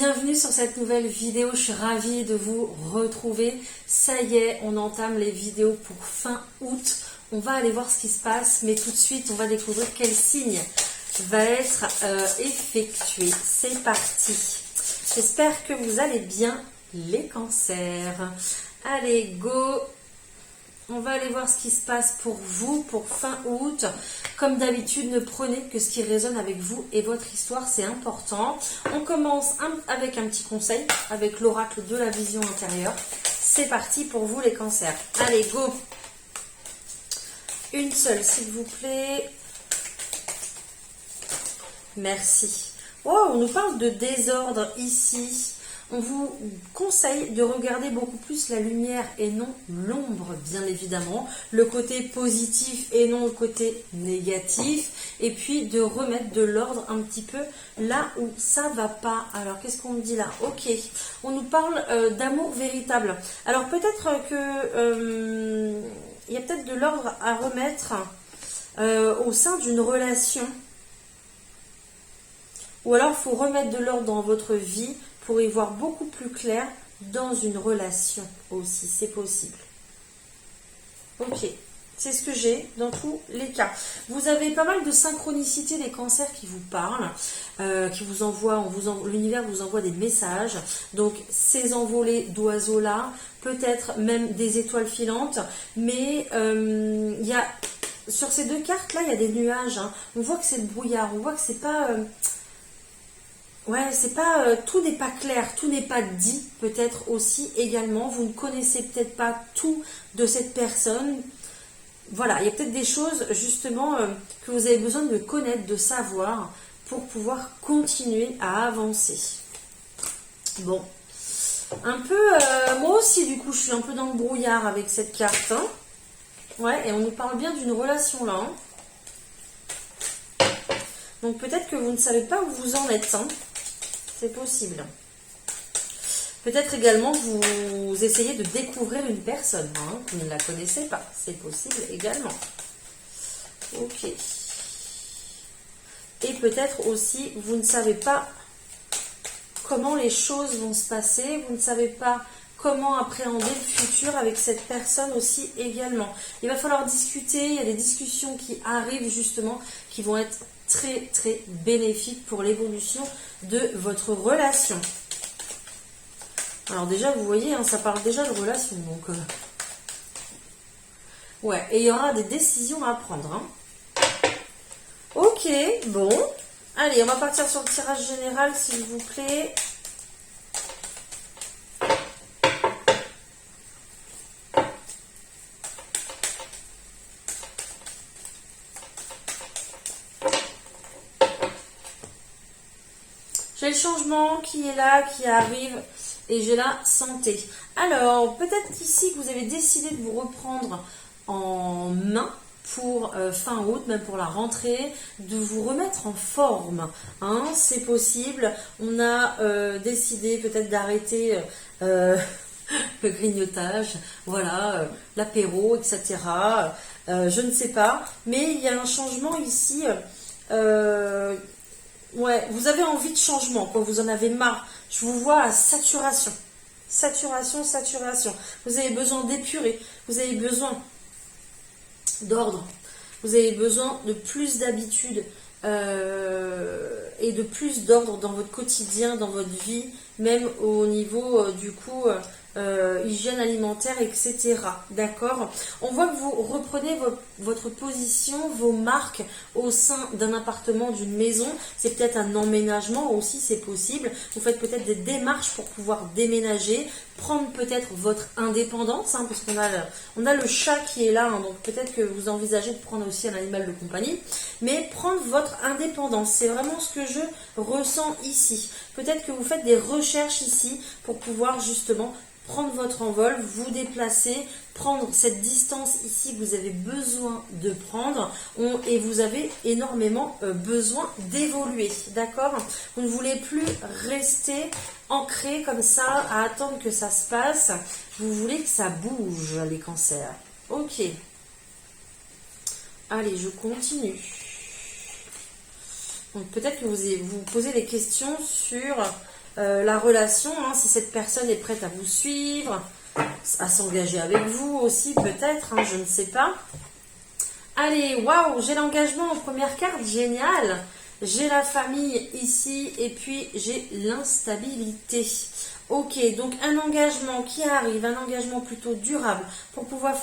bienvenue sur cette nouvelle vidéo. Je suis ravie de vous retrouver. Ça y est, on entame les vidéos pour fin août. On va aller voir ce qui se passe, mais tout de suite, on va découvrir quel signe va être effectué. C'est parti. J'espère que vous allez bien, les cancers. Allez, go! On va aller voir ce qui se passe pour vous, pour fin août. Comme d'habitude, ne prenez que ce qui résonne avec vous et votre histoire, c'est important. On commence avec un petit conseil, avec l'oracle de la vision intérieure. C'est parti pour vous les cancers. Allez, go! Une seule, s'il vous plaît. Merci. Oh, on nous parle de désordre ici. On vous conseille de regarder beaucoup plus la lumière et non l'ombre, bien évidemment. Le côté positif et non le côté négatif. Et puis de remettre de l'ordre un petit peu là où ça va pas. Alors, qu'est-ce qu'on me dit là? Ok. On nous parle d'amour véritable. Alors, peut-être que il y a peut-être de l'ordre à remettre au sein d'une relation. Ou alors, il faut remettre de l'ordre dans votre vie pour y voir beaucoup plus clair dans une relation aussi, c'est possible. Ok, c'est ce que j'ai dans tous les cas. Vous avez pas mal de synchronicité des cancers qui vous parlent, qui vous envoient, l'univers vous envoie des messages. Donc ces envolées d'oiseaux-là, peut-être même des étoiles filantes, mais il y a, sur ces deux cartes-là, il y a des nuages. Hein. On voit que c'est le brouillard, on voit que c'est pas... ouais, c'est pas, tout n'est pas clair, tout n'est pas dit, peut-être aussi également. Vous ne connaissez peut-être pas tout de cette personne. Voilà, il y a peut-être des choses justement que vous avez besoin de connaître, de savoir pour pouvoir continuer à avancer. Bon, un peu, moi aussi du coup, je suis un peu dans le brouillard avec cette carte. Hein. Ouais, et on nous parle bien d'une relation là. Hein. Donc peut-être que vous ne savez pas où vous en êtes. Hein. C'est possible. Peut-être également vous essayez de découvrir une personne, hein, vous ne la connaissez pas. C'est possible également. Ok. Et peut-être aussi vous ne savez pas comment les choses vont se passer. Vous ne savez pas comment appréhender le futur avec cette personne aussi également. Il va falloir discuter. Il y a des discussions qui arrivent justement qui vont être très très bénéfique pour l'évolution de votre relation. Alors déjà vous voyez, hein, ça parle déjà de relation, donc ouais, et il y aura des décisions à prendre. Hein. Ok, bon, allez, on va partir sur le tirage général s'il vous plaît. J'ai le changement qui est là, qui arrive, et j'ai la santé. Alors, peut-être qu'ici, que vous avez décidé de vous reprendre en main pour fin août, même pour la rentrée, de vous remettre en forme. Hein, c'est possible. On a décidé peut-être d'arrêter le grignotage, voilà, l'apéro, etc. Je ne sais pas. Mais il y a un changement ici... ouais, vous avez envie de changement, quoi. Vous en avez marre. Je vous vois à saturation. Saturation, saturation. Vous avez besoin d'épurer. Vous avez besoin d'ordre. Vous avez besoin de plus d'habitude et de plus d'ordre dans votre quotidien, dans votre vie, même au niveau du coup hygiène alimentaire, etc. D'accord? On voit que vous reprenez votre position, vos marques au sein d'un appartement, d'une maison. C'est peut-être un emménagement aussi, c'est possible. Vous faites peut-être des démarches pour pouvoir déménager, prendre peut-être votre indépendance, hein, parce qu'on a le chat qui est là, hein, donc peut-être que vous envisagez de prendre aussi un animal de compagnie, mais prendre votre indépendance, c'est vraiment ce que je ressens ici. Peut-être que vous faites des recherches ici pour pouvoir justement prendre votre envol, vous déplacer, prendre cette distance ici que vous avez besoin de prendre et vous avez énormément besoin d'évoluer, d'accord? Vous ne voulez plus rester ancré comme ça à attendre que ça se passe, vous voulez que ça bouge les cancers. Ok. Allez, je continue. Donc peut-être que vous posez des questions sur la relation, hein, si cette personne est prête à vous suivre, à s'engager avec vous aussi peut-être, hein, je ne sais pas. Allez, waouh, j'ai l'engagement en première carte, génial. J'ai la famille ici et puis j'ai l'instabilité. Ok, donc un engagement qui arrive, un engagement plutôt durable pour pouvoir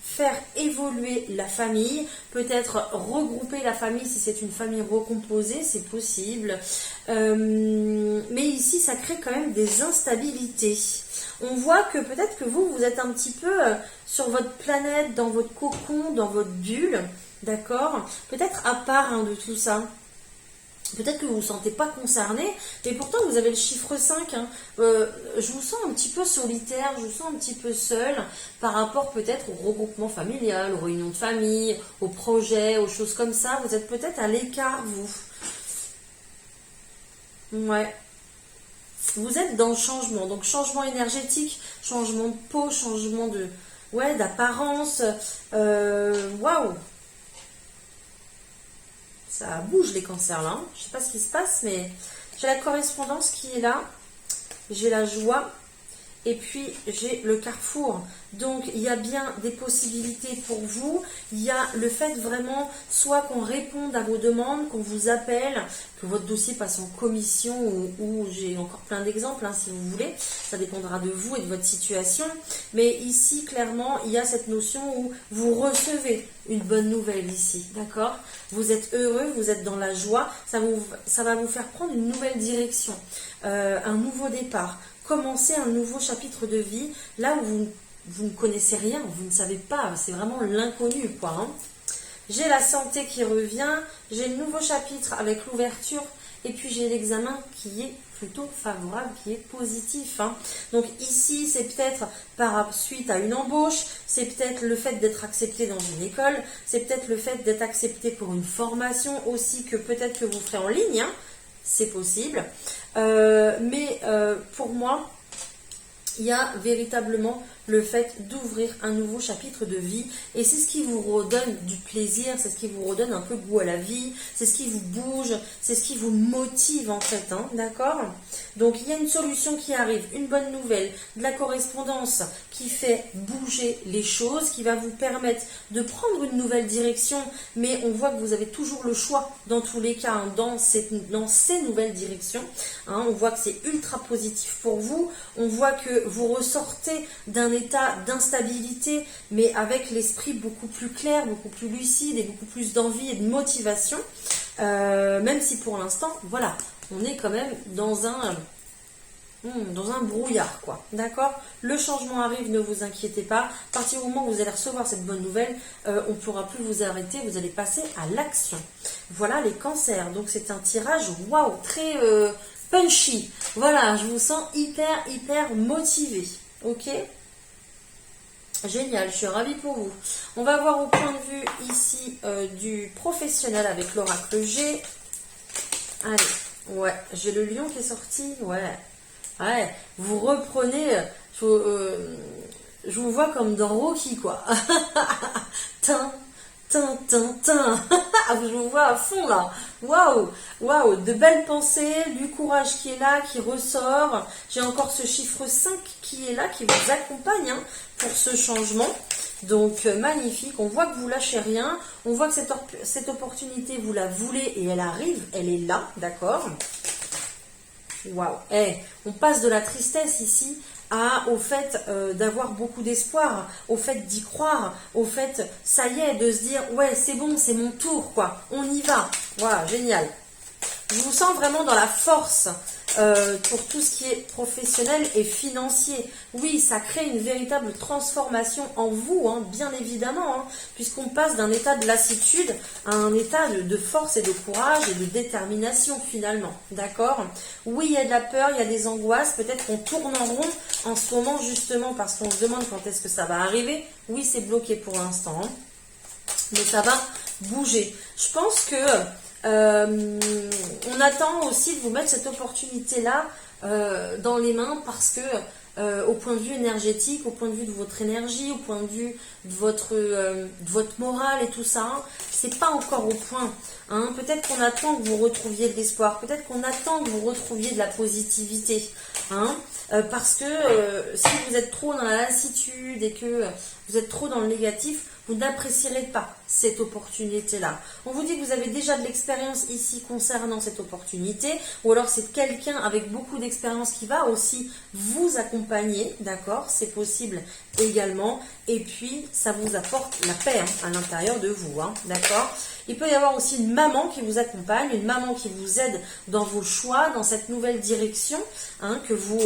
faire évoluer la famille, peut-être regrouper la famille si c'est une famille recomposée, c'est possible. Mais ici, ça crée quand même des instabilités. On voit que peut-être que vous êtes un petit peu sur votre planète, dans votre cocon, dans votre bulle, d'accord? Peut-être à part de tout ça. Peut-être que vous ne vous sentez pas concerné, mais pourtant vous avez le chiffre 5. Hein. Je vous sens un petit peu solitaire, je vous sens un petit peu seul par rapport peut-être au regroupement familial, aux réunions de famille, aux projets, aux choses comme ça. Vous êtes peut-être à l'écart, vous. Ouais. Vous êtes dans le changement, donc changement énergétique, changement de peau, changement de, ouais, d'apparence. Waouh! Ça bouge les cancers là. Je ne sais pas ce qui se passe, mais j'ai la correspondance qui est là. J'ai la joie. Et puis j'ai le carrefour. Donc il y a bien des possibilités pour vous. Il y a le fait vraiment soit qu'on réponde à vos demandes, qu'on vous appelle, que votre dossier passe en commission ou j'ai encore plein d'exemples hein, si vous voulez. Ça dépendra de vous et de votre situation. Mais ici clairement il y a cette notion où vous recevez une bonne nouvelle ici. D'accord? Vous êtes heureux, vous êtes dans la joie. Ça va vous faire prendre une nouvelle direction. Un nouveau départ. Commencer un nouveau chapitre de vie, là où vous ne connaissez rien, vous ne savez pas, c'est vraiment l'inconnu, quoi. Hein. J'ai la santé qui revient, j'ai le nouveau chapitre avec l'ouverture, et puis j'ai l'examen qui est plutôt favorable, qui est positif. Hein. Donc ici, c'est peut-être par suite à une embauche, c'est peut-être le fait d'être accepté dans une école, c'est peut-être le fait d'être accepté pour une formation aussi que peut-être que vous ferez en ligne, hein. C'est possible. Mais pour moi, il y a véritablement le fait d'ouvrir un nouveau chapitre de vie. Et c'est ce qui vous redonne du plaisir, c'est ce qui vous redonne un peu goût à la vie, c'est ce qui vous bouge, c'est ce qui vous motive en fait, hein, d'accord? Donc il y a une solution qui arrive, une bonne nouvelle, de la correspondance qui fait bouger les choses, qui va vous permettre de prendre une nouvelle direction, mais on voit que vous avez toujours le choix dans tous les cas, hein, dans ces nouvelles directions. Hein, on voit que c'est ultra positif pour vous, on voit que vous ressortez d'un état d'instabilité, mais avec l'esprit beaucoup plus clair, beaucoup plus lucide et beaucoup plus d'envie et de motivation, même si pour l'instant, voilà, on est quand même dans un brouillard, quoi, d'accord? Le changement arrive, ne vous inquiétez pas, à partir du moment où vous allez recevoir cette bonne nouvelle, on ne pourra plus vous arrêter, vous allez passer à l'action. Voilà les cancers, donc c'est un tirage, waouh, très punchy, voilà, je vous sens hyper motivé, ok? Génial, je suis ravie pour vous. On va voir au point de vue ici du professionnel avec l'oracle G. Allez, ouais, j'ai le lion qui est sorti, ouais. Ouais, vous reprenez, je vous vois comme dans Rocky, quoi. Tin, tin, tin, tin. Je vous vois à fond, là. Waouh, waouh, de belles pensées, du courage qui est là, qui ressort. J'ai encore ce chiffre 5 qui est là, qui vous accompagne hein, pour ce changement. Donc, magnifique. On voit que vous lâchez rien. On voit que cette opportunité, vous la voulez et elle arrive. Elle est là, d'accord ? Waouh, on passe de la tristesse ici au fait d'avoir beaucoup d'espoir, au fait d'y croire, au fait, ça y est, de se dire, ouais, c'est bon, c'est mon tour, quoi, on y va. Voilà, génial. Je vous sens vraiment dans la force pour tout ce qui est professionnel et financier. Oui, ça crée une véritable transformation en vous, hein, bien évidemment, hein, puisqu'on passe d'un état de lassitude à un état de force et de courage et de détermination finalement. D'accord? Oui, il y a de la peur, il y a des angoisses, peut-être qu'on tourne en rond en ce moment justement parce qu'on se demande quand est-ce que ça va arriver. Oui, c'est bloqué pour l'instant, hein, mais ça va bouger. Je pense que on attend aussi de vous mettre cette opportunité-là dans les mains parce que au point de vue énergétique, au point de vue de votre énergie, au point de vue de votre morale et tout ça. Hein. C'est pas encore au point. Hein. Peut-être qu'on attend que vous retrouviez de l'espoir. Peut-être qu'on attend que vous retrouviez de la positivité. Hein. Parce que si vous êtes trop dans la lassitude et que vous êtes trop dans le négatif, vous n'apprécierez pas cette opportunité-là. On vous dit que vous avez déjà de l'expérience ici concernant cette opportunité, ou alors c'est quelqu'un avec beaucoup d'expérience qui va aussi vous accompagner, d'accord? C'est possible également. Et puis, ça vous apporte la paix hein, à l'intérieur de vous, hein, d'accord? Il peut y avoir aussi une maman qui vous accompagne, une maman qui vous aide dans vos choix, dans cette nouvelle direction hein, que vous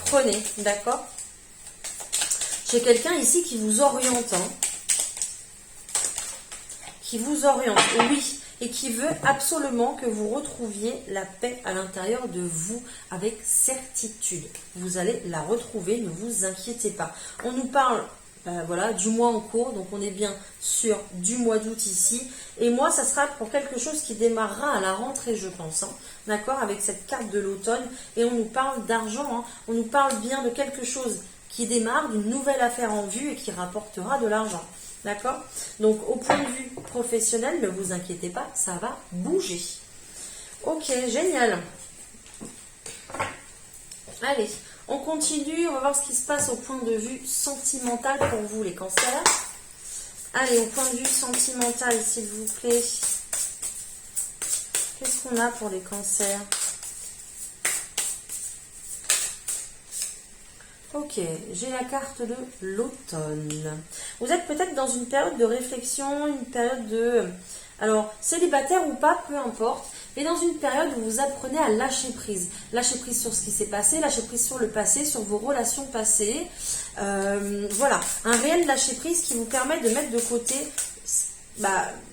prenez, d'accord? J'ai quelqu'un ici qui vous oriente, hein, qui vous oriente, oui, et qui veut absolument que vous retrouviez la paix à l'intérieur de vous avec certitude. Vous allez la retrouver, ne vous inquiétez pas. On nous parle voilà, du mois en cours, donc on est bien sûr du mois d'août ici. Et moi, ça sera pour quelque chose qui démarrera à la rentrée, je pense. Hein, d'accord, avec cette carte de l'automne. Et on nous parle d'argent, hein, on nous parle bien de quelque chose qui démarre, d'une nouvelle affaire en vue et qui rapportera de l'argent. D'accord? Donc, au point de vue professionnel, ne vous inquiétez pas, ça va bouger. Ok, génial. Allez, on continue, on va voir ce qui se passe au point de vue sentimental pour vous, les cancers. Allez, au point de vue sentimental, s'il vous plaît. Qu'est-ce qu'on a pour les cancers? Ok, j'ai la carte de l'automne. Vous êtes peut-être dans une période de réflexion, une période de... Alors, célibataire ou pas, peu importe, mais dans une période où vous apprenez à lâcher prise. Lâcher prise sur ce qui s'est passé, lâcher prise sur le passé, sur vos relations passées. Voilà, un réel lâcher prise qui vous permet de mettre de côté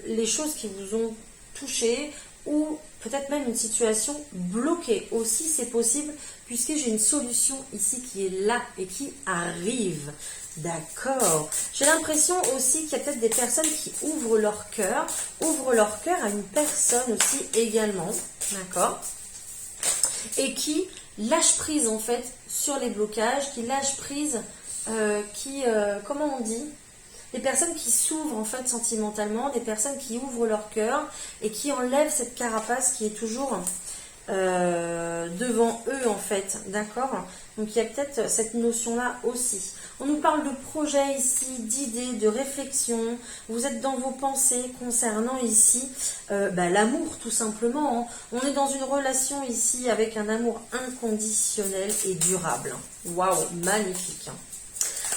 les choses qui vous ont touché ou peut-être même une situation bloquée aussi, c'est possible, puisque j'ai une solution ici qui est là et qui arrive. D'accord. J'ai l'impression aussi qu'il y a peut-être des personnes qui ouvrent leur cœur à une personne aussi également, d'accord, et qui lâchent prise en fait sur les blocages, qui lâchent prise, comment on dit, des personnes qui s'ouvrent en fait sentimentalement, des personnes qui ouvrent leur cœur et qui enlèvent cette carapace qui est toujours devant eux en fait, d'accord? Donc il y a peut-être cette notion-là aussi. On nous parle de projets ici, d'idées, de réflexion. Vous êtes dans vos pensées concernant ici l'amour tout simplement. Hein. On est dans une relation ici avec un amour inconditionnel et durable. Waouh, magnifique. Hein.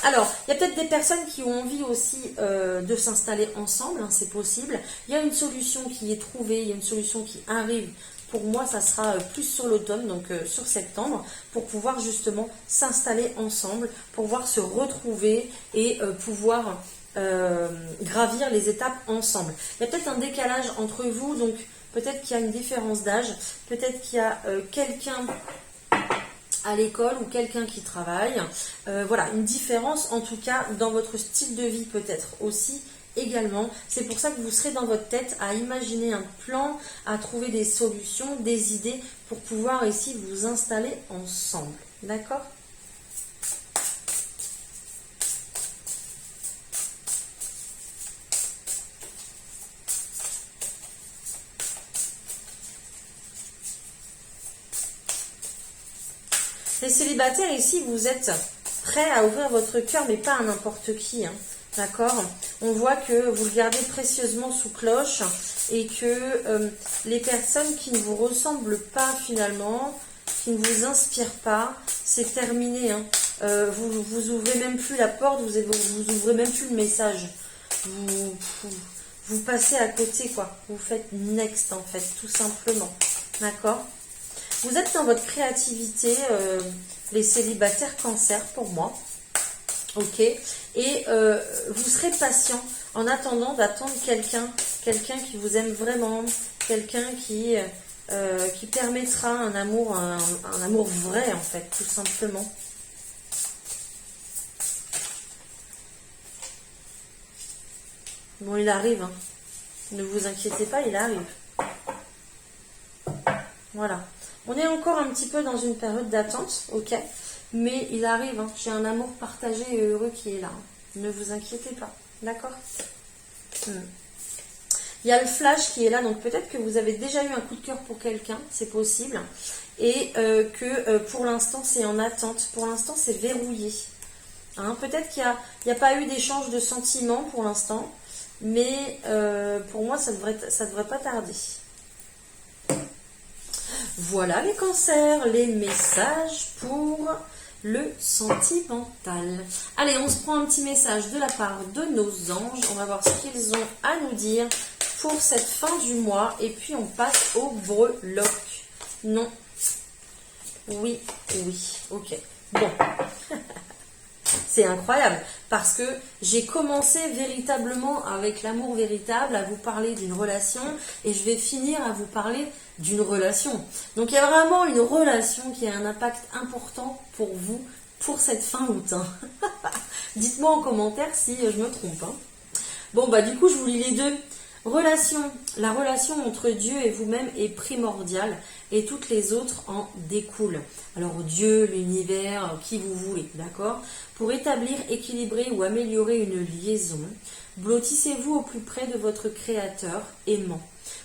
Alors, il y a peut-être des personnes qui ont envie aussi de s'installer ensemble, hein, c'est possible. Il y a une solution qui est trouvée, il y a une solution qui arrive. Pour moi, ça sera plus sur l'automne, donc sur septembre, pour pouvoir justement s'installer ensemble, pour pouvoir se retrouver et pouvoir gravir les étapes ensemble. Il y a peut-être un décalage entre vous, donc peut-être qu'il y a une différence d'âge, peut-être qu'il y a quelqu'un à l'école ou quelqu'un qui travaille. Voilà, une différence en tout cas dans votre style de vie peut-être aussi également. C'est pour ça que vous serez dans votre tête à imaginer un plan, à trouver des solutions, des idées pour pouvoir ici vous installer ensemble. D'accord ? Les célibataires ici, vous êtes prêts à ouvrir votre cœur, mais pas à n'importe qui. Hein. D'accord? On voit que vous le gardez précieusement sous cloche et que les personnes qui ne vous ressemblent pas finalement, qui ne vous inspirent pas, c'est terminé. Hein. Vous ouvrez même plus la porte, vous ouvrez même plus le message. Vous passez à côté, quoi. Vous faites next, en fait, tout simplement. D'accord? Vous êtes dans votre créativité, les célibataires cancer pour moi. Ok. Et vous serez patient en attendant d'attendre quelqu'un qui vous aime vraiment, quelqu'un qui permettra un amour vrai en fait, tout simplement. Bon, il arrive. Hein. Ne vous inquiétez pas, il arrive. Voilà. On est encore un petit peu dans une période d'attente, ok. mais il arrive, hein. J'ai un amour partagé et heureux qui est là. Hein. Ne vous inquiétez pas, d'accord? Il y a le flash qui est là, donc peut-être que vous avez déjà eu un coup de cœur pour quelqu'un, c'est possible, et que pour l'instant c'est en attente, pour l'instant c'est verrouillé. Hein, peut-être qu'il n'y a pas eu d'échange de sentiments pour l'instant, mais pour moi ça devrait pas tarder. Voilà les cancers, les messages pour le sentimental. Allez, on se prend un petit message de la part de nos anges. On va voir ce qu'ils ont à nous dire pour cette fin du mois. Et puis on passe au breloque. Non. Oui, oui. Ok. Bon. C'est incroyable parce que j'ai commencé véritablement avec l'amour véritable à vous parler d'une relation et je vais finir à vous parler d'une relation. Donc il y a vraiment une relation qui a un impact important pour vous pour cette fin août. Hein. Dites-moi en commentaire si je me trompe. Hein. Bon bah du coup je vous lis les deux. La relation entre Dieu et vous-même est primordiale et toutes les autres en découlent. Alors Dieu, l'univers, qui vous voulez, d'accord? Pour établir, équilibrer ou améliorer une liaison, blottissez-vous au plus près de votre Créateur aimant.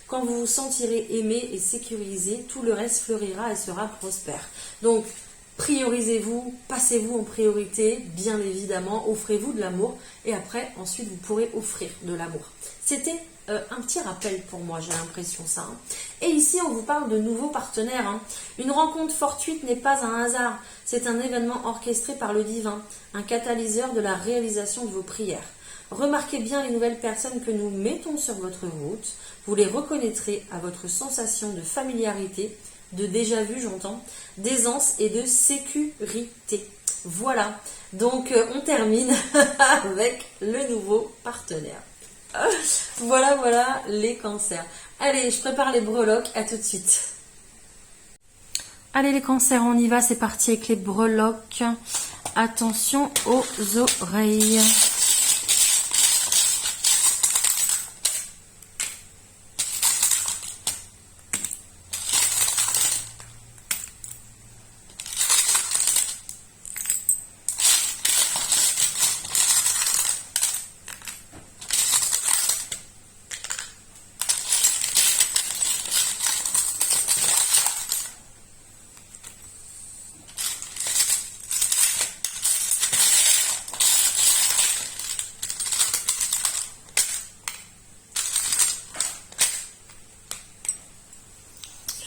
Quand vous vous sentirez aimé et sécurisé, tout le reste fleurira et sera prospère. Donc, priorisez-vous, passez-vous en priorité, bien évidemment, offrez-vous de l'amour et après, ensuite, vous pourrez offrir de l'amour. C'était un petit rappel pour moi, j'ai l'impression ça. Hein. Et ici, on vous parle de nouveaux partenaires. Hein. Une rencontre fortuite n'est pas un hasard, c'est un événement orchestré par le divin, un catalyseur de la réalisation de vos prières. Remarquez bien les nouvelles personnes que nous mettons sur votre route, vous les reconnaîtrez à votre sensation de familiarité, de déjà-vu, j'entends, d'aisance et de sécurité. Voilà, donc on termine avec le nouveau partenaire. Voilà les cancers. Allez, je prépare les breloques, à tout de suite. Allez les cancers, on y va, c'est parti avec les breloques. Attention aux oreilles.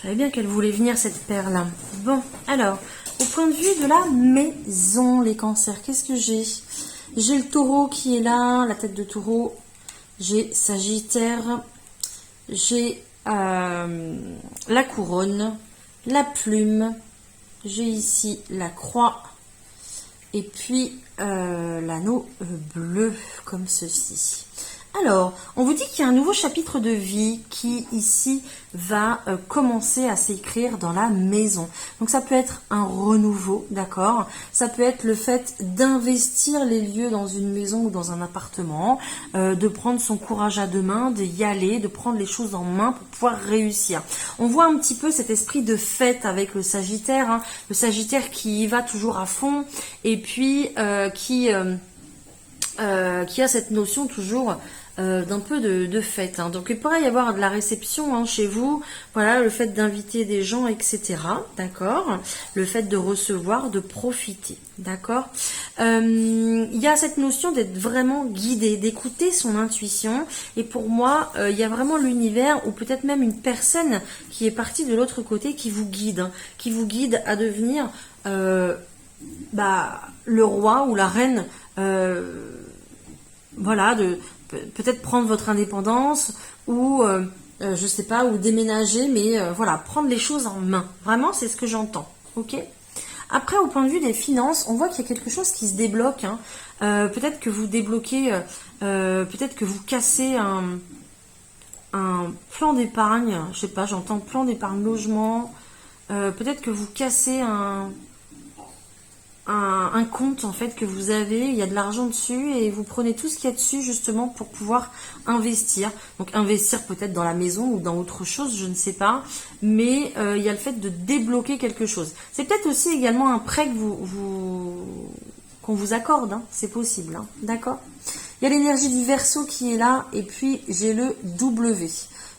Je savais bien qu'elle voulait venir cette paire-là. Bon, alors, au point de vue de la maison, les cancers, qu'est-ce que j'ai? J'ai le taureau qui est là, la tête de taureau. J'ai Sagittaire. J'ai la couronne, la plume. J'ai ici la croix. Et puis l'anneau bleu, comme ceci. Alors, on vous dit qu'il y a un nouveau chapitre de vie qui, ici, va commencer à s'écrire dans la maison. Donc, ça peut être un renouveau, d'accord? Ça peut être le fait d'investir les lieux dans une maison ou dans un appartement, de prendre son courage à deux mains, d'y aller, de prendre les choses en main pour pouvoir réussir. On voit un petit peu cet esprit de fête avec le Sagittaire, hein, le Sagittaire qui y va toujours à fond et puis qui a cette notion toujours d'un peu de fête. Hein. Donc il pourrait y avoir de la réception hein, chez vous, voilà, le fait d'inviter des gens, etc. D'accord? Le fait de recevoir, de profiter. D'accord? Il y a cette notion d'être vraiment guidé, d'écouter son intuition. Et pour moi, il y a vraiment l'univers ou peut-être même une personne qui est partie de l'autre côté qui vous guide, hein, qui vous guide à devenir le roi ou la reine. Voilà, de peut-être prendre votre indépendance ou je sais pas, ou déménager, mais voilà, prendre les choses en main. Vraiment, c'est ce que j'entends. Ok. Après, au point de vue des finances, on voit qu'il y a quelque chose qui se débloque. Hein. Peut-être que vous débloquez, peut-être que vous cassez un plan d'épargne. Je sais pas, j'entends plan d'épargne logement. Peut-être que vous cassez un un compte en fait que vous avez, il y a de l'argent dessus et vous prenez tout ce qu'il y a dessus justement pour pouvoir investir. Donc investir peut-être dans la maison ou dans autre chose, je ne sais pas. Mais il y a le fait de débloquer quelque chose. C'est peut-être aussi également un prêt que qu'on vous accorde, hein. C'est possible, hein. D'accord? Il y a l'énergie du Verseau qui est là et puis j'ai le W.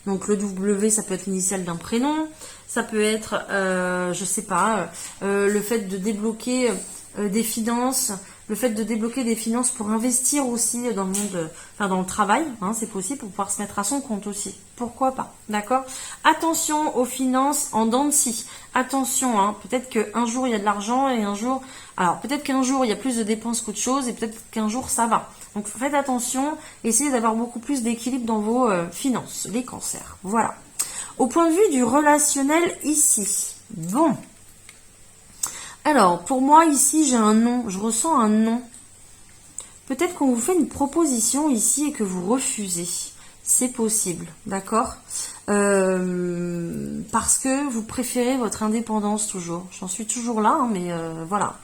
Donc le W, ça peut être l'initiale d'un prénom, ça peut être, je sais pas, le fait de débloquer des finances, le fait de débloquer des finances pour investir aussi dans le monde, enfin dans le travail, hein, c'est possible pour pouvoir se mettre à son compte aussi. Pourquoi pas, d'accord? Attention aux finances en dents de scie. Attention, hein, peut-être qu'un jour il y a de l'argent et un jour, alors peut-être qu'un jour il y a plus de dépenses qu'autre chose et peut-être qu'un jour ça va. Donc faites attention, essayez d'avoir beaucoup plus d'équilibre dans vos finances, les cancers. Voilà. Au point de vue du relationnel ici, bon. Alors, pour moi, ici, j'ai un non. Je ressens un non. Peut-être qu'on vous fait une proposition ici et que vous refusez. C'est possible, d'accord? Parce que vous préférez votre indépendance toujours. J'en suis toujours là, hein, mais voilà.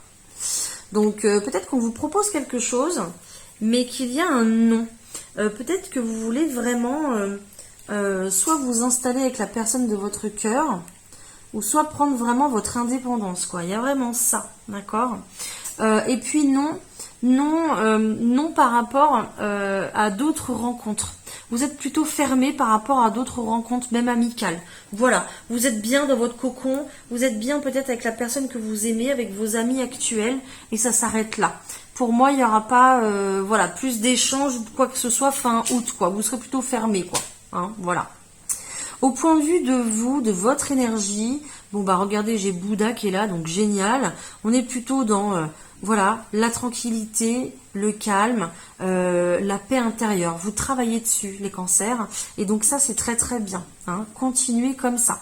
Donc, peut-être qu'on vous propose quelque chose, mais qu'il y a un non. Peut-être que vous voulez vraiment soit vous installer avec la personne de votre cœur, ou soit prendre vraiment votre indépendance, quoi. Il y a vraiment ça, d'accord? Et puis non par rapport à d'autres rencontres. Vous êtes plutôt fermé par rapport à d'autres rencontres, même amicales. Voilà, vous êtes bien dans votre cocon, vous êtes bien peut-être avec la personne que vous aimez, avec vos amis actuels, et ça s'arrête là. Pour moi, il n'y aura pas voilà, plus d'échanges ou quoi que ce soit fin août, quoi. Vous serez plutôt fermé, quoi. Hein, voilà. Au point de vue de vous, de votre énergie, bon bah regardez, j'ai Bouddha qui est là, donc génial. On est plutôt dans voilà, la tranquillité, le calme, la paix intérieure. Vous travaillez dessus, les cancers, et donc ça c'est très très bien. Hein. Continuez comme ça.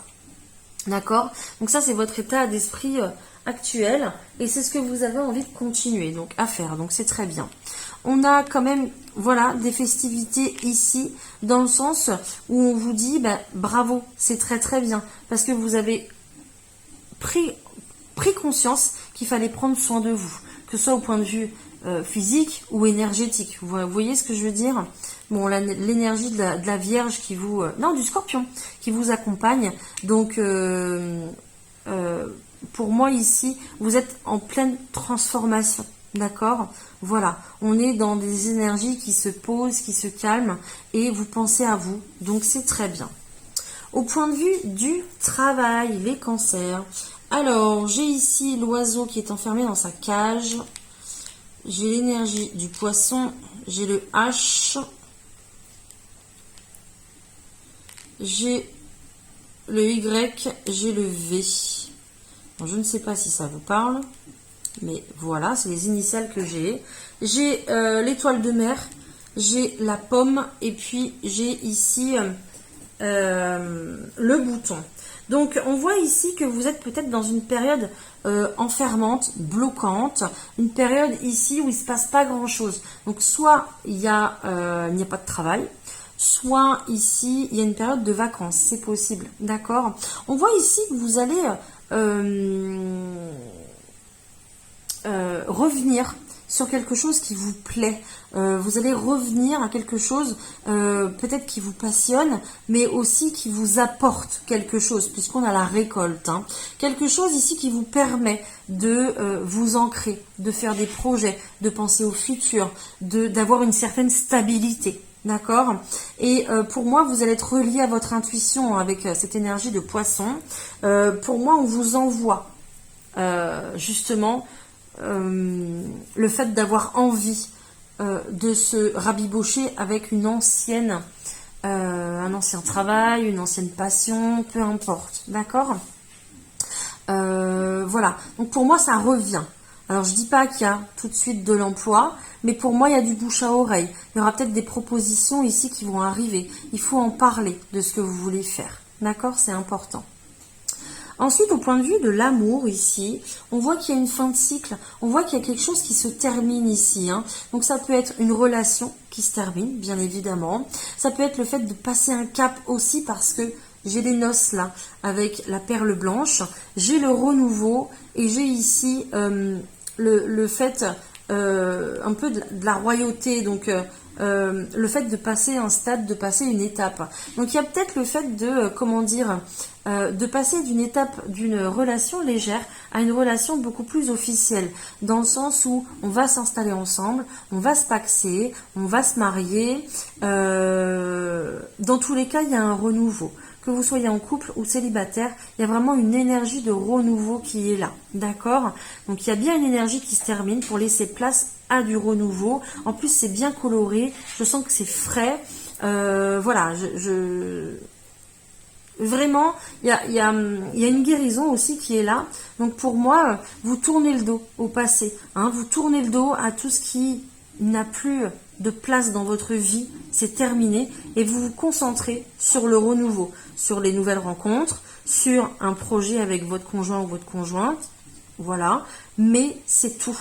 D'accord? Donc ça c'est votre état d'esprit actuel, et c'est ce que vous avez envie de continuer donc à faire, donc c'est très bien. On a quand même, voilà, des festivités ici, dans le sens où on vous dit, bah, bravo, c'est très très bien, parce que vous avez pris conscience qu'il fallait prendre soin de vous, que ce soit au point de vue physique ou énergétique. Vous voyez ce que je veux dire? Bon, l'énergie de la Vierge qui vous... non, du Scorpion, qui vous accompagne. Donc, pour moi ici, vous êtes en pleine transformation. D'accord? Voilà, on est dans des énergies qui se posent, qui se calment, et vous pensez à vous, donc c'est très bien. Au point de vue du travail, les cancers, alors j'ai ici l'oiseau qui est enfermé dans sa cage, j'ai l'énergie du poisson, j'ai le H, j'ai le Y, j'ai le V. Bon, je ne sais pas si ça vous parle. Mais voilà, c'est les initiales que j'ai. J'ai l'étoile de mer, j'ai la pomme et puis j'ai ici le bouton. Donc on voit ici que vous êtes peut-être dans une période enfermante, bloquante, une période ici où il ne se passe pas grand-chose. Donc soit il n'y a pas de travail, soit ici il y a une période de vacances, c'est possible, d'accord? On voit ici que vous allez... revenir sur quelque chose qui vous plaît. Vous allez revenir à quelque chose peut-être qui vous passionne, mais aussi qui vous apporte quelque chose, puisqu'on a la récolte. Hein. Quelque chose ici qui vous permet de vous ancrer, de faire des projets, de penser au futur, d'avoir une certaine stabilité. D'accord? Et pour moi, vous allez être relié à votre intuition avec cette énergie de poisson. Pour moi, on vous envoie justement le fait d'avoir envie de se rabibocher avec un ancien travail, une ancienne passion, peu importe, d'accord? Voilà, donc pour moi ça revient. Alors je dis pas qu'il y a tout de suite de l'emploi, mais pour moi il y a du bouche à oreille. Il y aura peut-être des propositions ici qui vont arriver. Il faut en parler de ce que vous voulez faire, d'accord? C'est important. Ensuite, au point de vue de l'amour, ici, on voit qu'il y a une fin de cycle. On voit qu'il y a quelque chose qui se termine ici. Hein. Donc, ça peut être une relation qui se termine, bien évidemment. Ça peut être le fait de passer un cap aussi parce que j'ai les noces là, avec la perle blanche. J'ai le renouveau et j'ai ici le fait un peu de la royauté, donc le fait de passer un stade, de passer une étape. Donc il y a peut-être le fait de, comment dire, de passer d'une étape d'une relation légère à une relation beaucoup plus officielle, dans le sens où on va s'installer ensemble, on va se paxer, on va se marier. Dans tous les cas, il y a un renouveau. Que vous soyez en couple ou célibataire, il y a vraiment une énergie de renouveau qui est là, d'accord? Donc il y a bien une énergie qui se termine pour laisser place à du renouveau. En plus, c'est bien coloré, je sens que c'est frais. Voilà, vraiment, il y a une guérison aussi qui est là. Donc pour moi, vous tournez le dos au passé, hein, vous tournez le dos à tout ce qui n'a plus de place dans votre vie, c'est terminé, et vous vous concentrez sur le renouveau, sur les nouvelles rencontres, sur un projet avec votre conjoint ou votre conjointe, voilà, mais c'est tout,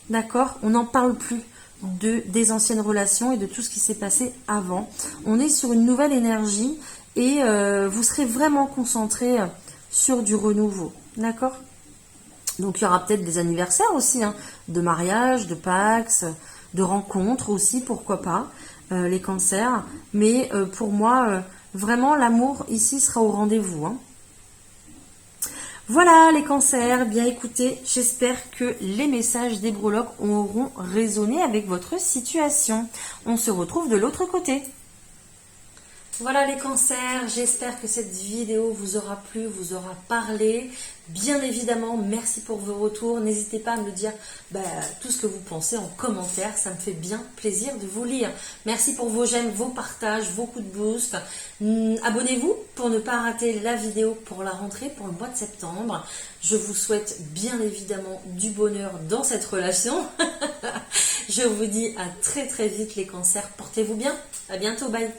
d'accord? On n'en parle plus des anciennes relations et de tout ce qui s'est passé avant. On est sur une nouvelle énergie et vous serez vraiment concentré sur du renouveau, d'accord? Donc il y aura peut-être des anniversaires aussi, hein, de mariage, de Pax, de rencontres aussi, pourquoi pas, les cancers. Mais pour moi, vraiment, l'amour ici sera au rendez-vous. Hein. Voilà les cancers, bien écoutez, j'espère que les messages des breloques auront résonné avec votre situation. On se retrouve de l'autre côté. Voilà les cancers, j'espère que cette vidéo vous aura plu, vous aura parlé. Bien évidemment, merci pour vos retours. N'hésitez pas à me dire tout ce que vous pensez en commentaire, ça me fait bien plaisir de vous lire. Merci pour vos j'aime, vos partages, vos coups de boost. Abonnez-vous pour ne pas rater la vidéo pour la rentrée, pour le mois de septembre. Je vous souhaite bien évidemment du bonheur dans cette relation. Je vous dis à très très vite les cancers, portez-vous bien, à bientôt, bye.